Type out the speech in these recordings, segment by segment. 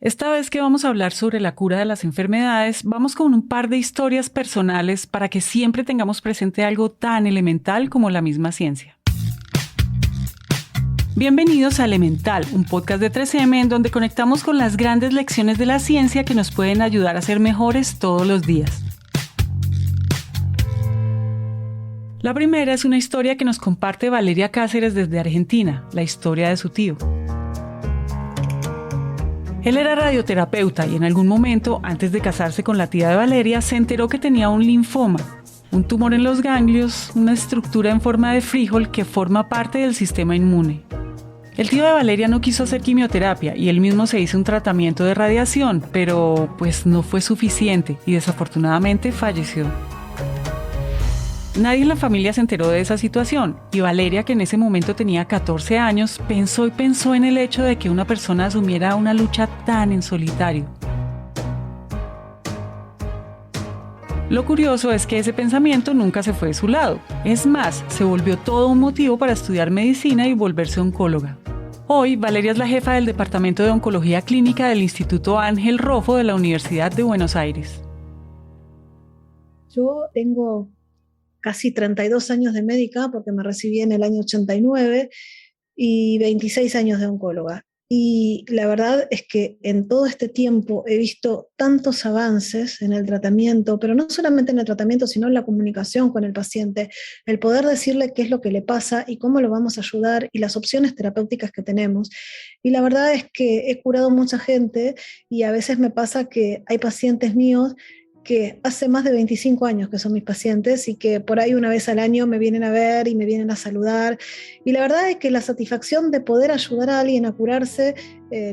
Esta vez que vamos a hablar sobre la cura de las enfermedades, vamos con un par de historias personales para que siempre tengamos presente algo tan elemental como la misma ciencia. Bienvenidos a Elemental, un podcast de 3M en donde conectamos con las grandes lecciones de la ciencia que nos pueden ayudar a ser mejores todos los días. La primera es una historia que nos comparte Valeria Cáceres desde Argentina, la historia de su tío. Él era radioterapeuta y en algún momento, antes de casarse con la tía de Valeria, se enteró que tenía un linfoma, un tumor en los ganglios, una estructura en forma de frijol que forma parte del sistema inmune. El tío de Valeria no quiso hacer quimioterapia y él mismo se hizo un tratamiento de radiación, pero pues no fue suficiente y desafortunadamente falleció. Nadie en la familia se enteró de esa situación y Valeria, que en ese momento tenía 14 años, pensó en el hecho de que una persona asumiera una lucha tan en solitario. Lo curioso es que ese pensamiento nunca se fue de su lado. Es más, se volvió todo un motivo para estudiar medicina y volverse oncóloga. Hoy, Valeria es la jefa del Departamento de Oncología Clínica del Instituto Ángel Roffo de la Universidad de Buenos Aires. Yo tengo casi 32 años de médica porque me recibí en el año 89 y 26 años de oncóloga. Y la verdad es que en todo este tiempo he visto tantos avances en el tratamiento, pero no solamente en el tratamiento, sino en la comunicación con el paciente, el poder decirle qué es lo que le pasa y cómo lo vamos a ayudar y las opciones terapéuticas que tenemos. Y la verdad es que he curado mucha gente y a veces me pasa que hay pacientes míos que hace más de 25 años que son mis pacientes y que por ahí una vez al año me vienen a ver y me vienen a saludar. Y la verdad es que la satisfacción de poder ayudar a alguien a curarse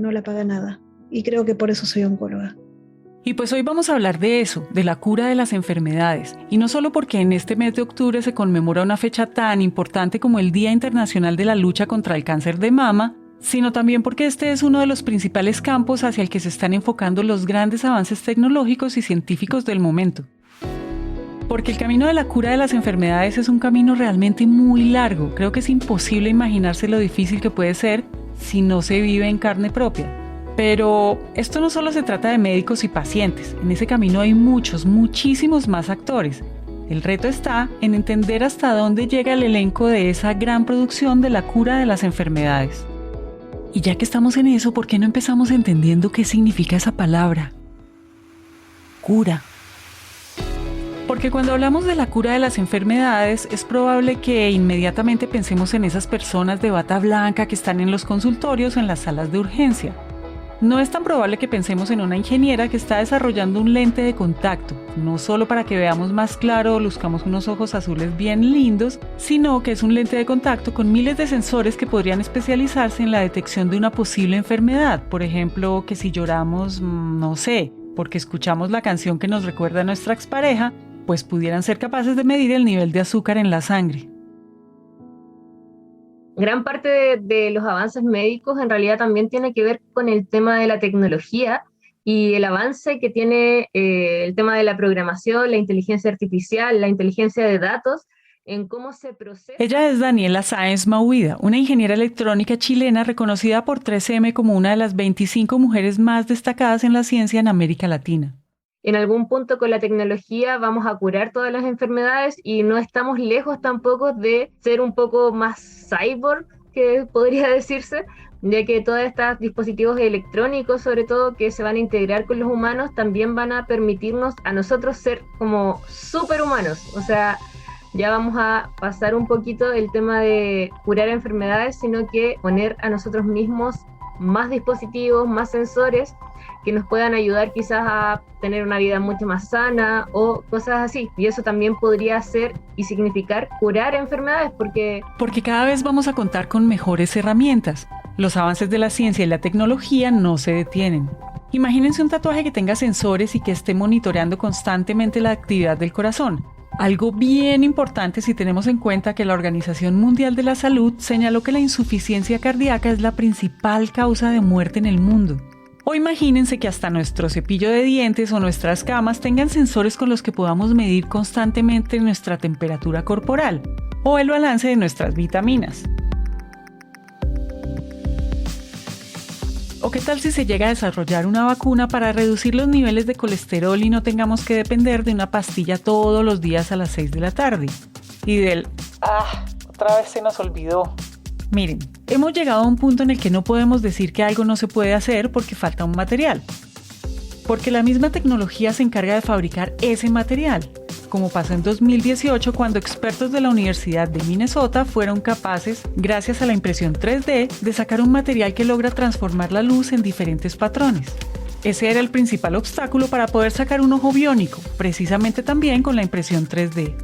no la paga nada. Y creo que por eso soy oncóloga. Y pues hoy vamos a hablar de eso, de la cura de las enfermedades. Y no solo porque en este mes de octubre se conmemora una fecha tan importante como el Día Internacional de la Lucha contra el Cáncer de Mama, sino también porque este es uno de los principales campos hacia el que se están enfocando los grandes avances tecnológicos y científicos del momento. Porque el camino de la cura de las enfermedades es un camino realmente muy largo. Creo que es imposible imaginarse lo difícil que puede ser si no se vive en carne propia. Pero esto no solo se trata de médicos y pacientes. En ese camino hay muchísimos más actores. El reto está en entender hasta dónde llega el elenco de esa gran producción de la cura de las enfermedades. Y ya que estamos en eso, ¿por qué no empezamos entendiendo qué significa esa palabra? Cura. Porque cuando hablamos de la cura de las enfermedades, es probable que inmediatamente pensemos en esas personas de bata blanca que están en los consultorios o en las salas de urgencia. No es tan probable que pensemos en una ingeniera que está desarrollando un lente de contacto, no solo para que veamos más claro o luzcamos unos ojos azules bien lindos, sino que es un lente de contacto con miles de sensores que podrían especializarse en la detección de una posible enfermedad. Por ejemplo, que si lloramos, no sé, porque escuchamos la canción que nos recuerda a nuestra expareja, pues pudieran ser capaces de medir el nivel de azúcar en la sangre. Gran parte de los avances médicos en realidad también tiene que ver con el tema de la tecnología y el avance que tiene el tema de la programación, la inteligencia artificial, la inteligencia de datos, en cómo se procesa. Ella es Daniela Sáenz Mauida, una ingeniera electrónica chilena reconocida por 3M como una de las 25 mujeres más destacadas en la ciencia en América Latina. En algún punto con la tecnología vamos a curar todas las enfermedades y no estamos lejos tampoco de ser un poco más cyborg, que podría decirse, ya que todos estos dispositivos electrónicos, sobre todo, que se van a integrar con los humanos, también van a permitirnos a nosotros ser como superhumanos. O sea, ya vamos a pasar un poquito el tema de curar enfermedades, sino que poner a nosotros mismos más dispositivos, más sensores que nos puedan ayudar quizás a tener una vida mucho más sana o cosas así. Y eso también podría ser y significar curar enfermedades porque cada vez vamos a contar con mejores herramientas. Los avances de la ciencia y la tecnología no se detienen. Imagínense un tatuaje que tenga sensores y que esté monitoreando constantemente la actividad del corazón. Algo bien importante si tenemos en cuenta que la Organización Mundial de la Salud señaló que la insuficiencia cardíaca es la principal causa de muerte en el mundo. O imagínense que hasta nuestro cepillo de dientes o nuestras camas tengan sensores con los que podamos medir constantemente nuestra temperatura corporal o el balance de nuestras vitaminas. ¿O qué tal si se llega a desarrollar una vacuna para reducir los niveles de colesterol y no tengamos que depender de una pastilla todos los días a las 6 de la tarde? Y del, otra vez se nos olvidó. Miren, hemos llegado a un punto en el que no podemos decir que algo no se puede hacer porque falta un material. Porque la misma tecnología se encarga de fabricar ese material, como pasó en 2018 cuando expertos de la Universidad de Minnesota fueron capaces, gracias a la impresión 3D, de sacar un material que logra transformar la luz en diferentes patrones. Ese era el principal obstáculo para poder sacar un ojo biónico, precisamente también con la impresión 3D.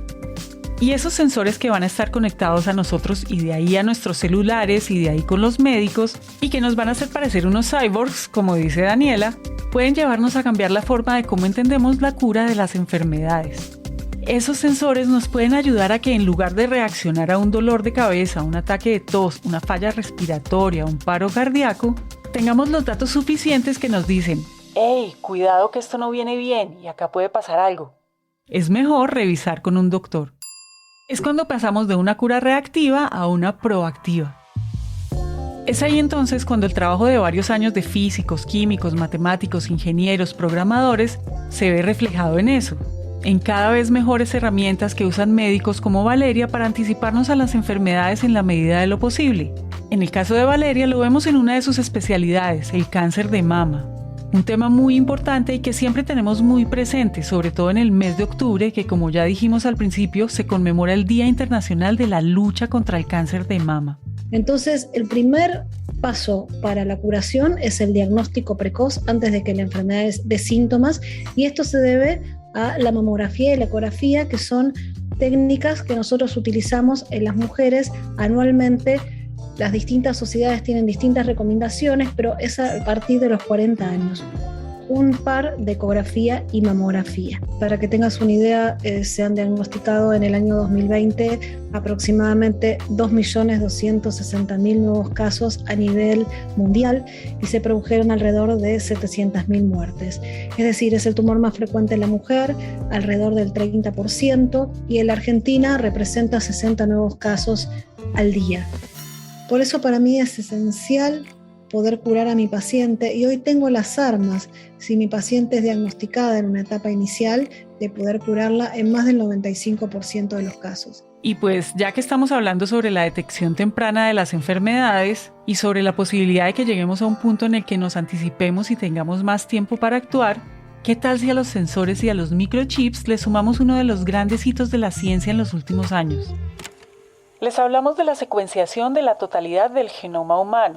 Y esos sensores que van a estar conectados a nosotros y de ahí a nuestros celulares y de ahí con los médicos y que nos van a hacer parecer unos cyborgs, como dice Daniela, pueden llevarnos a cambiar la forma de cómo entendemos la cura de las enfermedades. Esos sensores nos pueden ayudar a que en lugar de reaccionar a un dolor de cabeza, un ataque de tos, una falla respiratoria, un paro cardíaco, tengamos los datos suficientes que nos dicen: ¡Ey, cuidado que esto no viene bien y acá puede pasar algo! Es mejor revisar con un doctor. Es cuando pasamos de una cura reactiva a una proactiva. Es ahí entonces cuando el trabajo de varios años de físicos, químicos, matemáticos, ingenieros, programadores se ve reflejado en eso, en cada vez mejores herramientas que usan médicos como Valeria para anticiparnos a las enfermedades en la medida de lo posible. En el caso de Valeria lo vemos en una de sus especialidades, el cáncer de mama. Un tema muy importante y que siempre tenemos muy presente, sobre todo en el mes de octubre, que como ya dijimos al principio, se conmemora el Día Internacional de la Lucha contra el Cáncer de Mama. Entonces, el primer paso para la curación es el diagnóstico precoz antes de que la enfermedad dé síntomas, y esto se debe a la mamografía y la ecografía, que son técnicas que nosotros utilizamos en las mujeres anualmente. Las distintas sociedades tienen distintas recomendaciones, pero es a partir de los 40 años. Un par de ecografía y mamografía. Para que tengas una idea, se han diagnosticado en el año 2020 aproximadamente 2.260.000 nuevos casos a nivel mundial y se produjeron alrededor de 700.000 muertes. Es decir, es el tumor más frecuente en la mujer, alrededor del 30%, y en la Argentina representa 60 nuevos casos al día. Por eso para mí es esencial poder curar a mi paciente, y hoy tengo las armas, si mi paciente es diagnosticada en una etapa inicial, de poder curarla en más del 95% de los casos. Y pues ya que estamos hablando sobre la detección temprana de las enfermedades y sobre la posibilidad de que lleguemos a un punto en el que nos anticipemos y tengamos más tiempo para actuar, ¿qué tal si a los sensores y a los microchips le sumamos uno de los grandes hitos de la ciencia en los últimos años? Les hablamos de la secuenciación de la totalidad del genoma humano.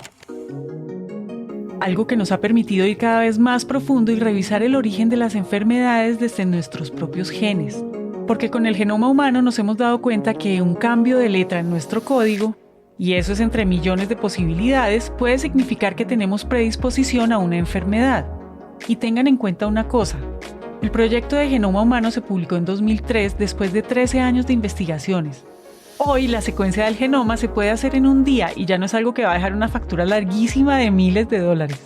Algo que nos ha permitido ir cada vez más profundo y revisar el origen de las enfermedades desde nuestros propios genes. Porque con el genoma humano nos hemos dado cuenta que un cambio de letra en nuestro código, y eso es entre millones de posibilidades, puede significar que tenemos predisposición a una enfermedad. Y tengan en cuenta una cosa: el proyecto de genoma humano se publicó en 2003 después de 13 años de investigaciones. Hoy la secuencia del genoma se puede hacer en un día y ya no es algo que va a dejar una factura larguísima de miles de dólares.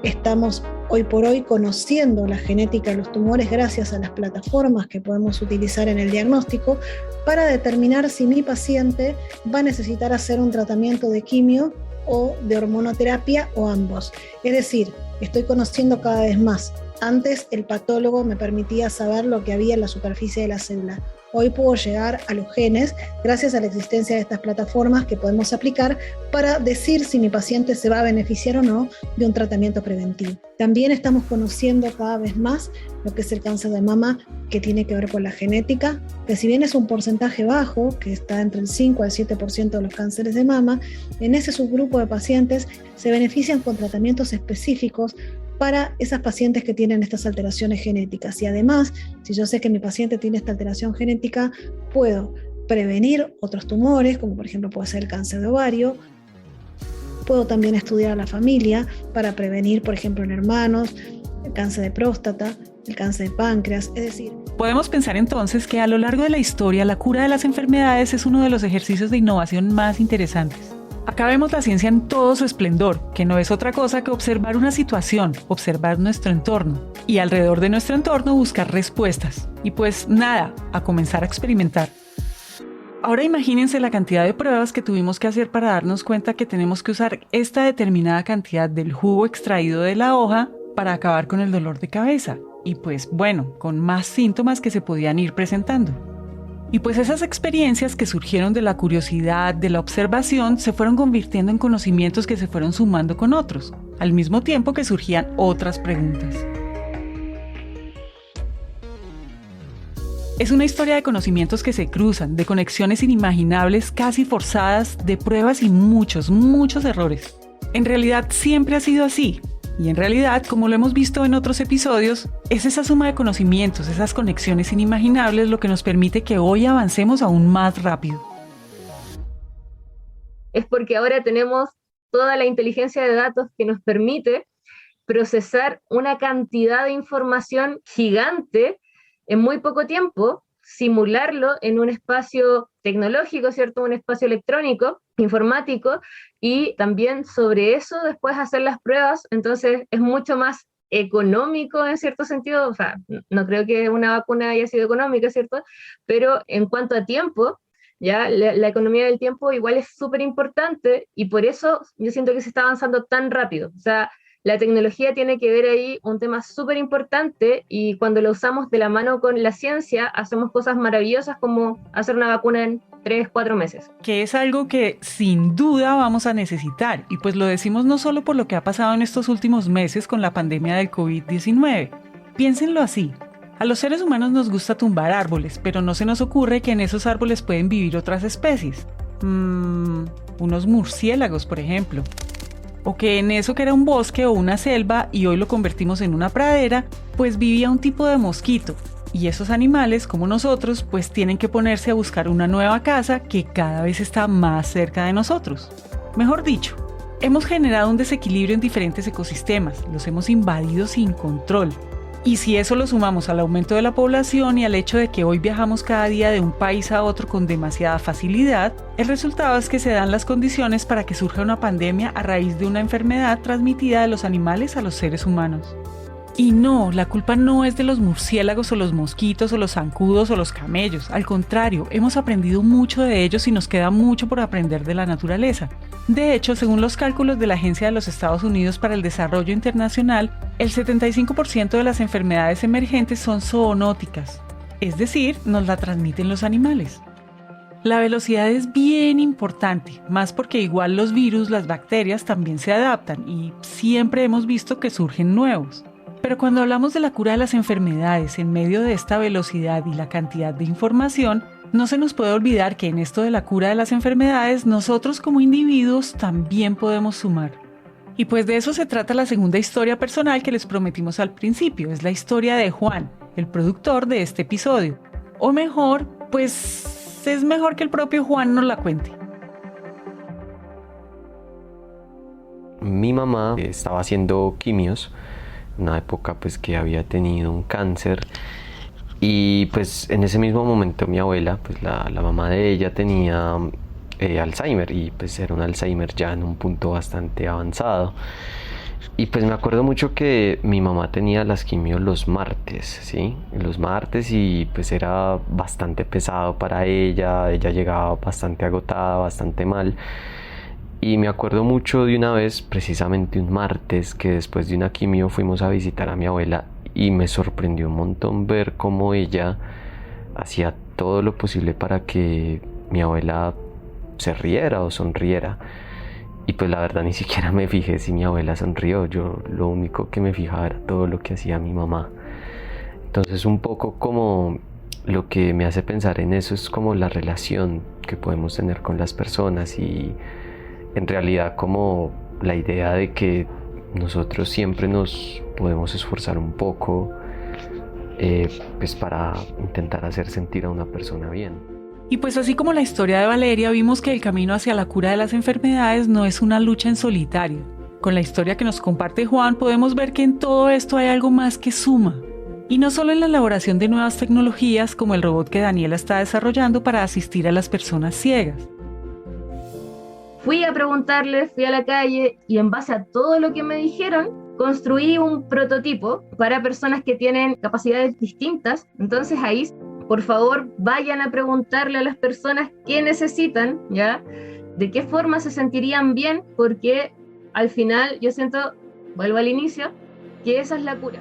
Estamos hoy por hoy conociendo la genética de los tumores gracias a las plataformas que podemos utilizar en el diagnóstico para determinar si mi paciente va a necesitar hacer un tratamiento de quimio o de hormonoterapia o ambos. Es decir, estoy conociendo cada vez más. Antes el patólogo me permitía saber lo que había en la superficie de la célula. Hoy puedo llegar a los genes gracias a la existencia de estas plataformas que podemos aplicar para decir si mi paciente se va a beneficiar o no de un tratamiento preventivo. También estamos conociendo cada vez más lo que es el cáncer de mama, que tiene que ver con la genética, que si bien es un porcentaje bajo, que está entre el 5 al 7% de los cánceres de mama, en ese subgrupo de pacientes se benefician con tratamientos específicos para esas pacientes que tienen estas alteraciones genéticas. Y además, si yo sé que mi paciente tiene esta alteración genética, puedo prevenir otros tumores, como por ejemplo puede ser el cáncer de ovario. Puedo también estudiar a la familia para prevenir, por ejemplo, en hermanos, el cáncer de próstata, el cáncer de páncreas, es decir... Podemos pensar entonces que a lo largo de la historia la cura de las enfermedades es uno de los ejercicios de innovación más interesantes. Acá vemos la ciencia en todo su esplendor, que no es otra cosa que observar una situación, observar nuestro entorno, y alrededor de nuestro entorno buscar respuestas. Y pues nada, a comenzar a experimentar. Ahora imagínense la cantidad de pruebas que tuvimos que hacer para darnos cuenta que tenemos que usar esta determinada cantidad del jugo extraído de la hoja para acabar con el dolor de cabeza. Y pues bueno, con más síntomas que se podían ir presentando. Y pues esas experiencias que surgieron de la curiosidad, de la observación, se fueron convirtiendo en conocimientos que se fueron sumando con otros, al mismo tiempo que surgían otras preguntas. Es una historia de conocimientos que se cruzan, de conexiones inimaginables, casi forzadas, de pruebas y muchos errores. En realidad siempre ha sido así. Y en realidad, como lo hemos visto en otros episodios, es esa suma de conocimientos, esas conexiones inimaginables lo que nos permite que hoy avancemos aún más rápido. Es porque ahora tenemos toda la inteligencia de datos que nos permite procesar una cantidad de información gigante en muy poco tiempo, simularlo en un espacio tecnológico, ¿cierto? Un espacio electrónico, informático, y también sobre eso después hacer las pruebas. Entonces es mucho más económico en cierto sentido. O sea, no creo que una vacuna haya sido económica, ¿cierto? Pero en cuanto a tiempo, ya la economía del tiempo igual es súper importante, y por eso yo siento que se está avanzando tan rápido. O sea, la tecnología tiene que ver ahí un tema súper importante, y cuando lo usamos de la mano con la ciencia, hacemos cosas maravillosas como hacer una vacuna en 3-4 meses. Que es algo que sin duda vamos a necesitar, y pues lo decimos no solo por lo que ha pasado en estos últimos meses con la pandemia del COVID-19. Piénsenlo así. A los seres humanos nos gusta tumbar árboles, pero no se nos ocurre que en esos árboles pueden vivir otras especies. Unos murciélagos, por ejemplo. O que en eso que era un bosque o una selva y hoy lo convertimos en una pradera, pues vivía un tipo de mosquito. Y esos animales, como nosotros, pues tienen que ponerse a buscar una nueva casa que cada vez está más cerca de nosotros. Mejor dicho, hemos generado un desequilibrio en diferentes ecosistemas, los hemos invadido sin control. Y si eso lo sumamos al aumento de la población y al hecho de que hoy viajamos cada día de un país a otro con demasiada facilidad, el resultado es que se dan las condiciones para que surja una pandemia a raíz de una enfermedad transmitida de los animales a los seres humanos. Y no, la culpa no es de los murciélagos o los mosquitos o los zancudos o los camellos. Al contrario, hemos aprendido mucho de ellos y nos queda mucho por aprender de la naturaleza. De hecho, según los cálculos de la Agencia de los Estados Unidos para el Desarrollo Internacional, el 75% de las enfermedades emergentes son zoonóticas, es decir, nos la transmiten los animales. La velocidad es bien importante, más porque igual los virus, las bacterias también se adaptan y siempre hemos visto que surgen nuevos. Pero cuando hablamos de la cura de las enfermedades en medio de esta velocidad y la cantidad de información, no se nos puede olvidar que en esto de la cura de las enfermedades, nosotros como individuos también podemos sumar. Y pues de eso se trata la segunda historia personal que les prometimos al principio, es la historia de Juan, el productor de este episodio. O mejor, pues es mejor que el propio Juan nos la cuente. Mi mamá estaba haciendo quimios, una época pues que había tenido un cáncer, y pues en ese mismo momento mi abuela, pues la mamá de ella tenía Alzheimer, y pues era un Alzheimer ya en un punto bastante avanzado. Y pues me acuerdo mucho que mi mamá tenía las quimios los martes, ¿sí? Los martes, y pues era bastante pesado para ella llegaba bastante agotada, bastante mal. Y me acuerdo mucho de una vez, precisamente un martes, que después de una quimio fuimos a visitar a mi abuela, y me sorprendió un montón ver cómo ella hacía todo lo posible para que mi abuela se riera o sonriera. Y pues la verdad ni siquiera me fijé si mi abuela sonrió, yo lo único que me fijaba era todo lo que hacía mi mamá. Entonces un poco como lo que me hace pensar en eso es como la relación que podemos tener con las personas, y en realidad como la idea de que nosotros siempre nos podemos esforzar un poco pues para intentar hacer sentir a una persona bien. Y pues así como la historia de Valeria, vimos que el camino hacia la cura de las enfermedades no es una lucha en solitario. Con la historia que nos comparte Juan podemos ver que en todo esto hay algo más que suma. Y no solo en la elaboración de nuevas tecnologías como el robot que Daniela está desarrollando para asistir a las personas ciegas. Fui a preguntarles, fui a la calle, y en base a todo lo que me dijeron, construí un prototipo para personas que tienen capacidades distintas. Entonces ahí por favor, vayan a preguntarle a las personas qué necesitan, ¿ya? De qué forma se sentirían bien, porque al final yo siento, vuelvo al inicio, que esa es la cura.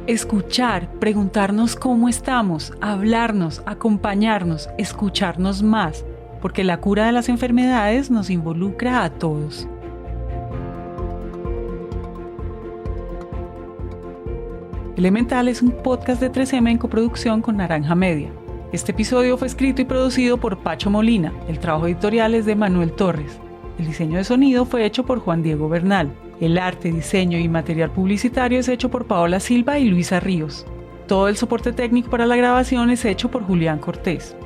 Escuchar, preguntarnos cómo estamos, hablarnos, acompañarnos, escucharnos más, porque la cura de las enfermedades nos involucra a todos. Elemental es un podcast de 3M en coproducción con Naranja Media. Este episodio fue escrito y producido por Pacho Molina. El trabajo editorial es de Manuel Torres. El diseño de sonido fue hecho por Juan Diego Bernal. El arte, diseño y material publicitario es hecho por Paola Silva y Luisa Ríos. Todo el soporte técnico para la grabación es hecho por Julián Cortés.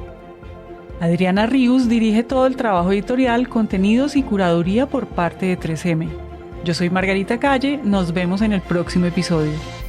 Adriana Ríos dirige todo el trabajo editorial, contenidos y curaduría por parte de 3M. Yo soy Margarita Calle, nos vemos en el próximo episodio.